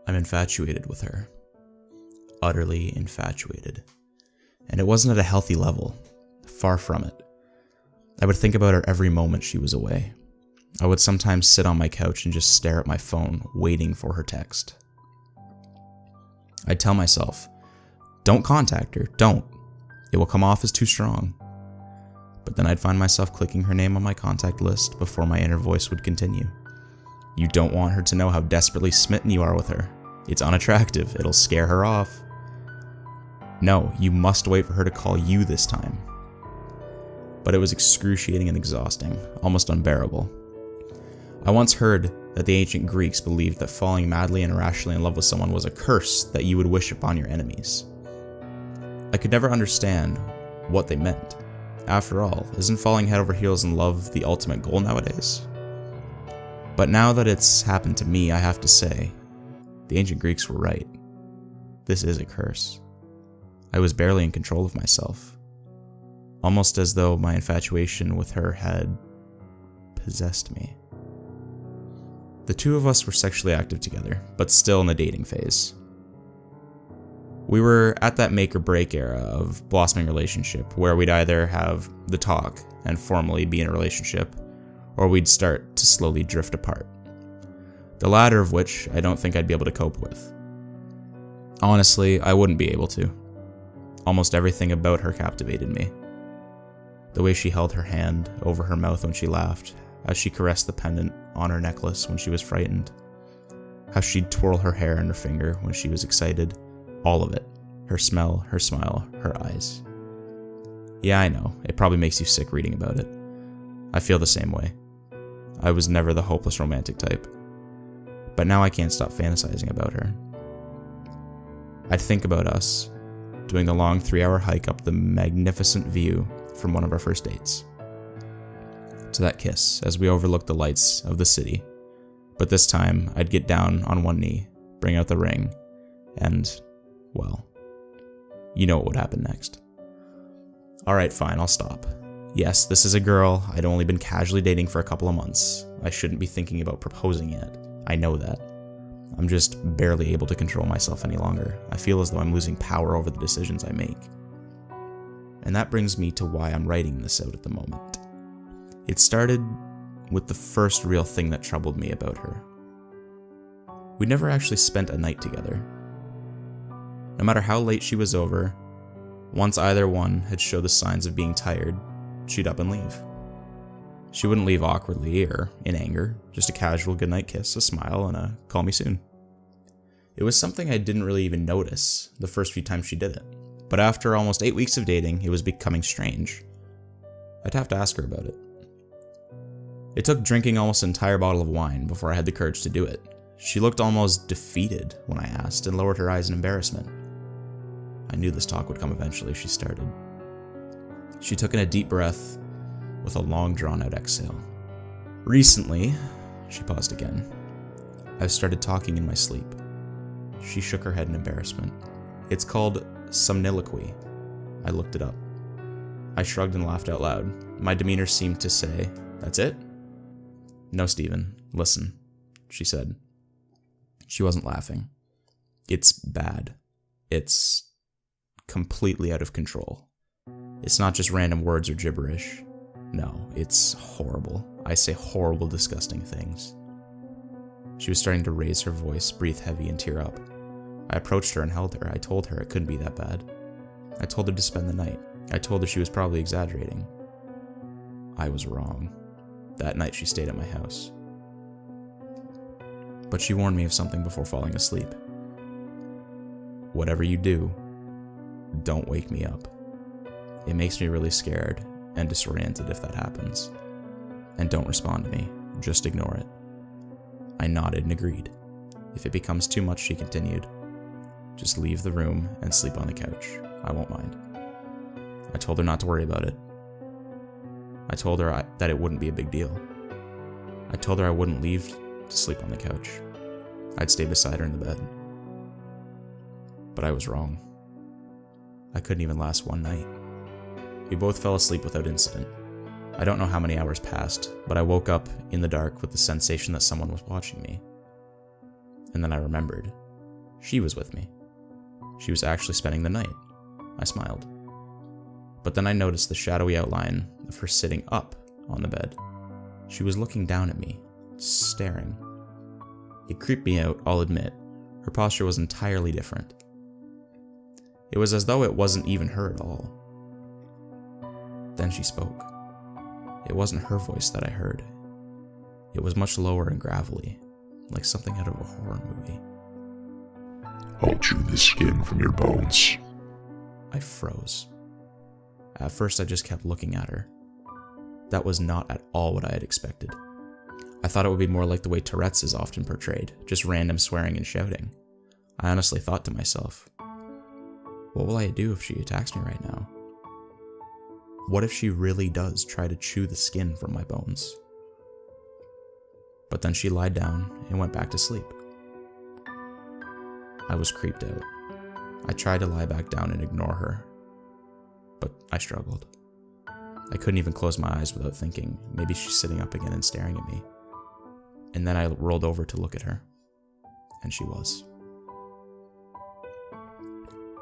I'm infatuated with her. Utterly infatuated. And it wasn't at a healthy level. Far from it. I would think about her every moment she was away. I would sometimes sit on my couch and just stare at my phone, waiting for her text. I'd tell myself, don't contact her, don't. It will come off as too strong. But then I'd find myself clicking her name on my contact list before my inner voice would continue. You don't want her to know how desperately smitten you are with her. It's unattractive, it'll scare her off. No, you must wait for her to call you this time. But it was excruciating and exhausting, almost unbearable. I once heard that the ancient Greeks believed that falling madly and irrationally in love with someone was a curse that you would wish upon your enemies. I could never understand what they meant. After all, isn't falling head over heels in love the ultimate goal nowadays? But now that it's happened to me, I have to say, the ancient Greeks were right. This is a curse. I was barely in control of myself. Almost as though my infatuation with her had possessed me. The two of us were sexually active together, but still in the dating phase. We were at that make or break era of blossoming relationship where we'd either have the talk and formally be in a relationship, or we'd start to slowly drift apart. The latter of which I don't think I'd be able to cope with. Honestly, I wouldn't be able to. Almost everything about her captivated me. The way she held her hand over her mouth when she laughed, as she caressed the pendant on her necklace when she was frightened, how she'd twirl her hair in her finger when she was excited, all of it. Her smell, her smile, her eyes. Yeah, I know, it probably makes you sick reading about it. I feel the same way. I was never the hopeless romantic type. But now I can't stop fantasizing about her. I'd think about us, doing the long 3-hour hike up the magnificent view from one of our first dates. To that kiss as we overlooked the lights of the city. But this time, I'd get down on one knee, bring out the ring, and, well, you know what would happen next. Alright, fine, I'll stop. Yes, this is a girl I'd only been casually dating for a couple of months. I shouldn't be thinking about proposing yet. I know that. I'm just barely able to control myself any longer. I feel as though I'm losing power over the decisions I make. And that brings me to why I'm writing this out at the moment. It started with the first real thing that troubled me about her. We never actually spent a night together. No matter how late she was over, once either one had showed the signs of being tired, she'd up and leave. She wouldn't leave awkwardly or in anger, just a casual goodnight kiss, a smile, and a call me soon. It was something I didn't really even notice the first few times she did it, but after almost 8 weeks of dating, it was becoming strange. I'd have to ask her about it. It took drinking almost an entire bottle of wine before I had the courage to do it. She looked almost defeated when I asked and lowered her eyes in embarrassment. I knew this talk would come eventually, she started. She took in a deep breath with a long drawn-out exhale. Recently, she paused again, I've started talking in my sleep. She shook her head in embarrassment. It's called somniloquy. I looked it up. I shrugged and laughed out loud. My demeanor seemed to say, that's it? No, Stephen, listen, she said. She wasn't laughing. It's bad. It's completely out of control. It's not just random words or gibberish. No, it's horrible. I say horrible, disgusting things. She was starting to raise her voice, breathe heavy, and tear up. I approached her and held her. I told her it couldn't be that bad. I told her to spend the night. I told her she was probably exaggerating. I was wrong. That night she stayed at my house. But she warned me of something before falling asleep. Whatever you do, don't wake me up. It makes me really scared and disoriented if that happens. And don't respond to me, just ignore it. I nodded and agreed. If it becomes too much, she continued, just leave the room and sleep on the couch. I won't mind. I told her not to worry about it. I told her that it wouldn't be a big deal. I told her I wouldn't leave to sleep on the couch. I'd stay beside her in the bed. But I was wrong. I couldn't even last one night. We both fell asleep without incident. I don't know how many hours passed, but I woke up in the dark with the sensation that someone was watching me. And then I remembered. She was with me. She was actually spending the night. I smiled. But then I noticed the shadowy outline of her sitting up on the bed. She was looking down at me, staring. It creeped me out, I'll admit. Her posture was entirely different. It was as though it wasn't even her at all. Then she spoke. It wasn't her voice that I heard. It was much lower and gravelly, like something out of a horror movie. I'll chew the skin from your bones. I froze. At first I just kept looking at her. That was not at all what I had expected. I thought it would be more like the way Tourette's is often portrayed, just random swearing and shouting. I honestly thought to myself, what will I do if she attacks me right now? What if she really does try to chew the skin from my bones? But then she lied down and went back to sleep. I was creeped out. I tried to lie back down and ignore her, but I struggled. I couldn't even close my eyes without thinking, maybe she's sitting up again and staring at me. And then I rolled over to look at her, and she was.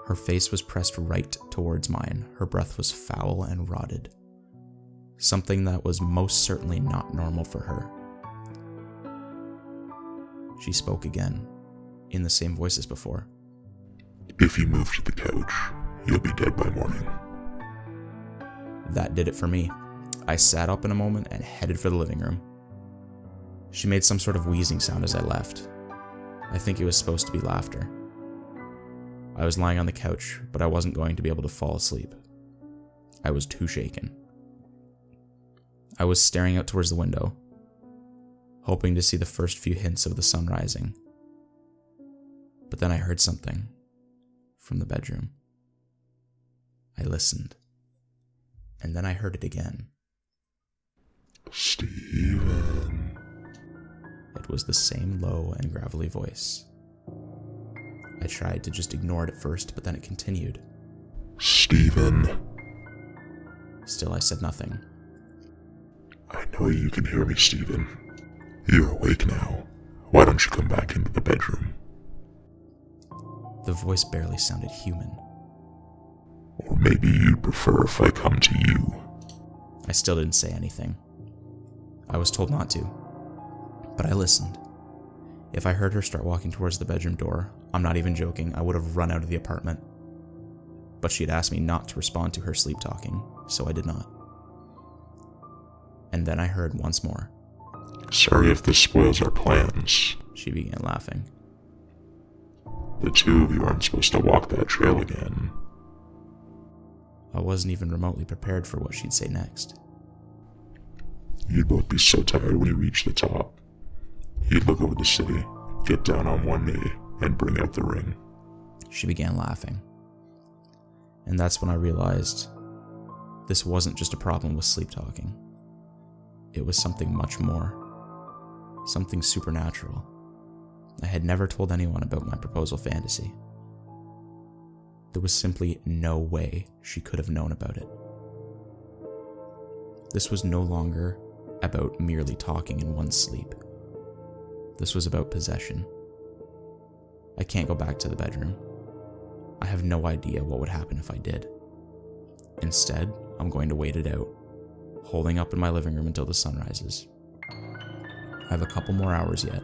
Her face was pressed right towards mine. Her breath was foul and rotted. Something that was most certainly not normal for her. She spoke again, in the same voice as before. If you move to the couch, you'll be dead by morning. That did it for me. I sat up in a moment and headed for the living room. She made some sort of wheezing sound as I left. I think it was supposed to be laughter. I was lying on the couch, but I wasn't going to be able to fall asleep. I was too shaken. I was staring out towards the window, hoping to see the first few hints of the sun rising. But then I heard something from the bedroom. I listened, and then I heard it again. Steven. It was the same low and gravelly voice. I tried to just ignore it at first, but then it continued. Steven. Still, I said nothing. I know you can hear me, Steven. You're awake now. Why don't you come back into the bedroom? The voice barely sounded human. Or maybe you'd prefer if I come to you. I still didn't say anything. I was told not to, but I listened. If I heard her start walking towards the bedroom door, I'm not even joking, I would have run out of the apartment. But she had asked me not to respond to her sleep talking, so I did not. And then I heard once more. Sorry if this spoils our plans. She began laughing. The two of you aren't supposed to walk that trail again. I wasn't even remotely prepared for what she'd say next. You'd both be so tired when you reach the top. You'd look over the city, get down on one knee, and bring out the ring. She began laughing. And that's when I realized this wasn't just a problem with sleep talking. It was something much more. Something supernatural. I had never told anyone about my proposal fantasy. There was simply no way she could have known about it. This was no longer about merely talking in one's sleep. This was about possession. I can't go back to the bedroom. I have no idea what would happen if I did. Instead, I'm going to wait it out, holding up in my living room until the sun rises. I have a couple more hours yet.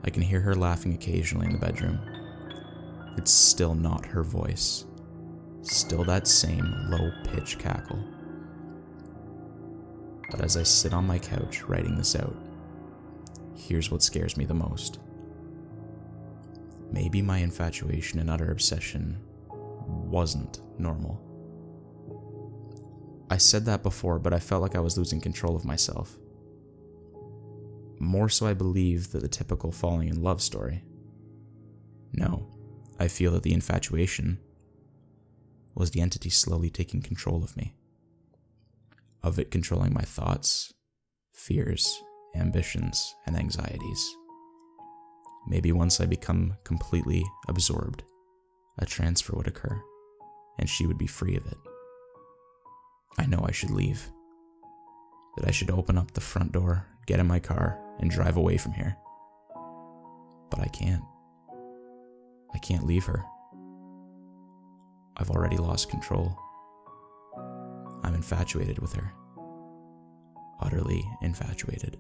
I can hear her laughing occasionally in the bedroom. It's still not her voice. Still that same low-pitched cackle. But as I sit on my couch writing this out, here's what scares me the most. Maybe my infatuation and utter obsession wasn't normal. I said that before, but I felt like I was losing control of myself. More so I believe that the typical falling in love story. No, I feel that the infatuation was the entity slowly taking control of me. Of it controlling my thoughts, fears, ambitions, and anxieties. Maybe once I become completely absorbed, a transfer would occur, and she would be free of it. I know I should leave. That I should open up the front door, get in my car, and drive away from here. But I can't. I can't leave her. I've already lost control. I'm infatuated with her. Utterly infatuated.